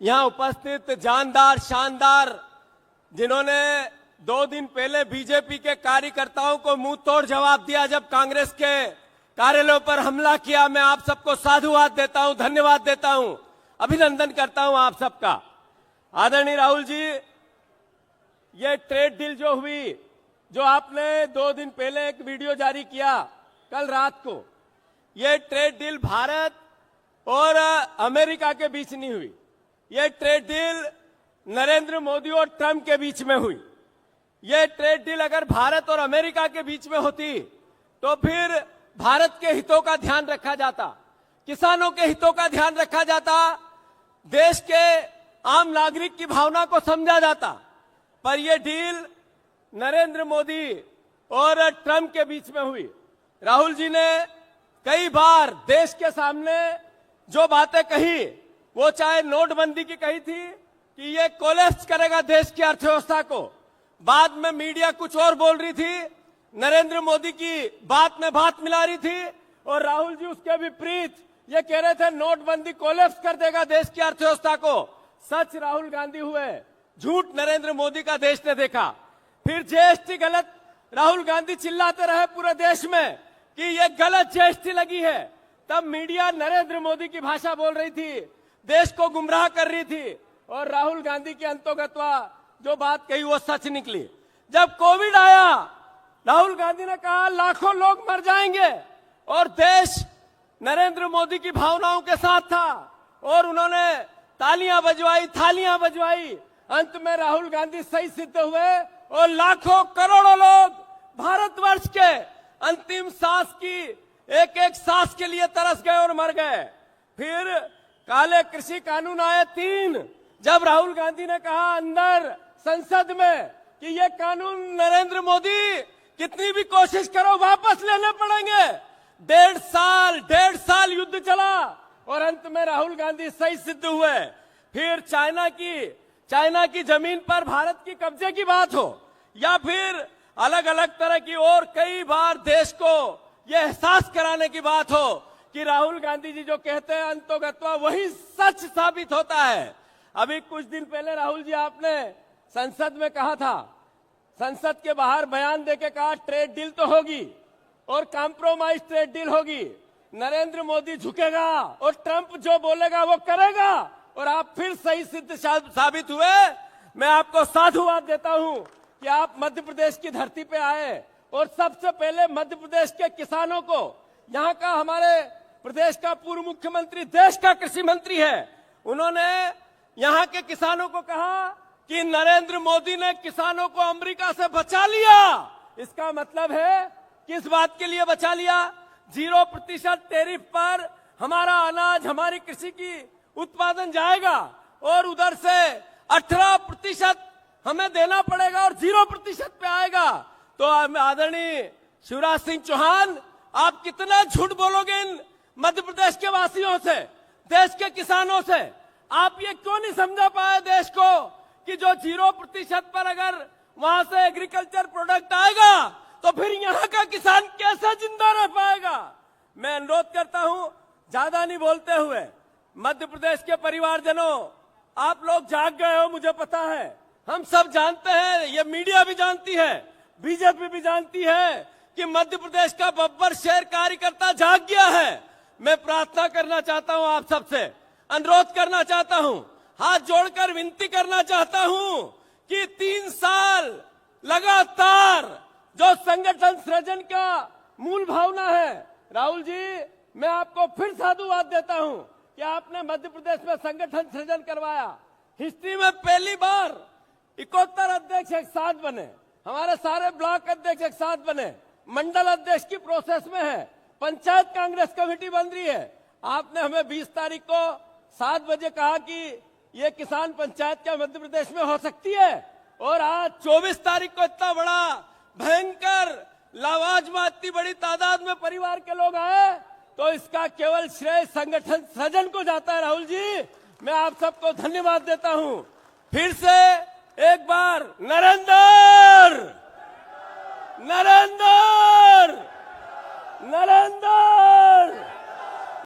यहाँ उपस्थित जानदार शानदार जिन्होंने 2 दिन पहले बीजेपी के कार्यकर्ताओं को मुंह तोड़ जवाब दिया जब कांग्रेस के कार्यालयों पर हमला किया, मैं आप सबको साधुवाद देता हूं, धन्यवाद देता हूं, अभिनंदन करता हूं आप सबका। आदरणीय राहुल जी, ये ट्रेड डील जो हुई, जो आपने 2 दिन पहले एक वीडियो जारी किया कल रात को, ये ट्रेड डील भारत और अमेरिका के बीच नहीं हुई, ये ट्रेड डील नरेंद्र मोदी और ट्रंप के बीच में हुई। ये ट्रेड डील अगर भारत और अमेरिका के बीच में होती तो फिर भारत के हितों का ध्यान रखा जाता, किसानों के हितों का ध्यान रखा जाता, देश के आम नागरिक की भावना को समझा जाता। पर यह डील नरेंद्र मोदी और ट्रंप के बीच में हुई। राहुल जी ने कई बार देश के सामने जो बातें कही, वो चाहे नोटबंदी की कही थी कि ये कोलैप्स करेगा देश की अर्थव्यवस्था को, बाद में मीडिया कुछ और बोल रही थी, नरेंद्र मोदी की बात में बात मिला रही थी, और राहुल जी उसके विपरीत ये कह रहे थे नोटबंदी कोलैप्स कर देगा देश की अर्थव्यवस्था को। सच राहुल गांधी हुए, झूठ नरेंद्र मोदी का देश ने देखा। फिर जीएसटी गलत, राहुल गांधी चिल्लाते रहे पूरे देश में कि ये गलत जीएसटी लगी है, तब मीडिया नरेंद्र मोदी की भाषा बोल रही थी, देश को गुमराह कर रही थी, और राहुल गांधी की अंतोगत्वा जो बात कही वो सच निकली। जब कोविड आया, राहुल गांधी ने कहा लाखों लोग मर जाएंगे, और देश नरेंद्र मोदी की भावनाओं के साथ था, और उन्होंने तालियां बजवाई, थालियां बजवाई। अंत में राहुल गांधी सही सिद्ध हुए और लाखों करोड़ों लोग भारतवर्ष के अंतिम सांस की एक एक सांस के लिए तरस गए और मर गए। फिर काले कृषि कानून आए 3, जब राहुल गांधी ने कहा अंदर संसद में कि ये कानून नरेंद्र मोदी कितनी भी कोशिश करो वापस लेने पड़ेंगे, 1.5 साल युद्ध चला, और अंत में राहुल गांधी सही सिद्ध हुए। फिर चाइना की जमीन पर भारत की कब्जे की बात हो, या फिर अलग अलग तरह की और कई बार देश को यह एहसास कराने की बात हो कि राहुल गांधी जी जो कहते हैं अंतोगत्वा वही सच साबित होता है। अभी कुछ दिन पहले राहुल जी आपने संसद में कहा था, संसद के बाहर बयान देके कहा ट्रेड डील तो होगी और कॉम्प्रोमाइज ट्रेड डील होगी, नरेंद्र मोदी झुकेगा और ट्रंप जो बोलेगा वो करेगा, और आप फिर सही सिद्ध साबित हुए। मैं आपको साधुवाद देता हूं कि आप मध्य प्रदेश की धरती पे आए, और सबसे पहले मध्य प्रदेश के किसानों को, यहाँ का हमारे प्रदेश का पूर्व मुख्यमंत्री देश का कृषि मंत्री है, उन्होंने यहाँ के किसानों को कहा कि नरेंद्र मोदी ने किसानों को अमेरिका से बचा लिया। इसका मतलब है किस बात के लिए बचा लिया? 0% टैरिफ पर हमारा अनाज, हमारी कृषि की उत्पादन जाएगा, और उधर से 18% हमें देना पड़ेगा और 0% पे आएगा। तो आदरणीय शिवराज सिंह चौहान, आप कितना झूठ बोलोगे इन मध्य प्रदेश के वासियों से, देश के किसानों से? आप ये क्यों नहीं समझा पाए देश को कि जो 0% पर अगर वहां से एग्रीकल्चर प्रोडक्ट आएगा तो फिर यहाँ का किसान कैसे जिंदा रह पाएगा? मैं अनुरोध करता हूं, ज्यादा नहीं बोलते हुए, मध्य प्रदेश के परिवारजनों, आप लोग जाग गए हो, मुझे पता है, हम सब जानते हैं, ये मीडिया भी जानती है, बीजेपी भी जानती है कि मध्य प्रदेश का बब्बर शेर कार्यकर्ता जाग गया है। मैं प्रार्थना करना चाहता हूं, आप सबसे अनुरोध करना चाहता हूं, हाथ जोड़कर विनती करना चाहता हूं कि 3 साल लगातार जो संगठन सृजन का मूल भावना है, राहुल जी मैं आपको फिर साधुवाद देता हूं कि आपने मध्य प्रदेश में संगठन सृजन करवाया। हिस्ट्री में पहली बार 71 अध्यक्ष एक साथ बने, हमारे सारे ब्लॉक अध्यक्ष एक साथ बने, मंडल अध्यक्ष की प्रोसेस में है, पंचायत कांग्रेस कमेटी बन रही है। आपने हमें 20 तारीख को 7 बजे कहा कि ये किसान पंचायत क्या मध्य प्रदेश में हो सकती है, और आज 24 तारीख को इतना बड़ा भयंकर लावाजमा, इतनी बड़ी तादाद में परिवार के लोग आए, तो इसका केवल श्रेय संगठन सृजन को जाता है। राहुल जी मैं आप सबको धन्यवाद देता हूं। फिर से एक बार नरेंद्र नरेंद्र नरेंद्र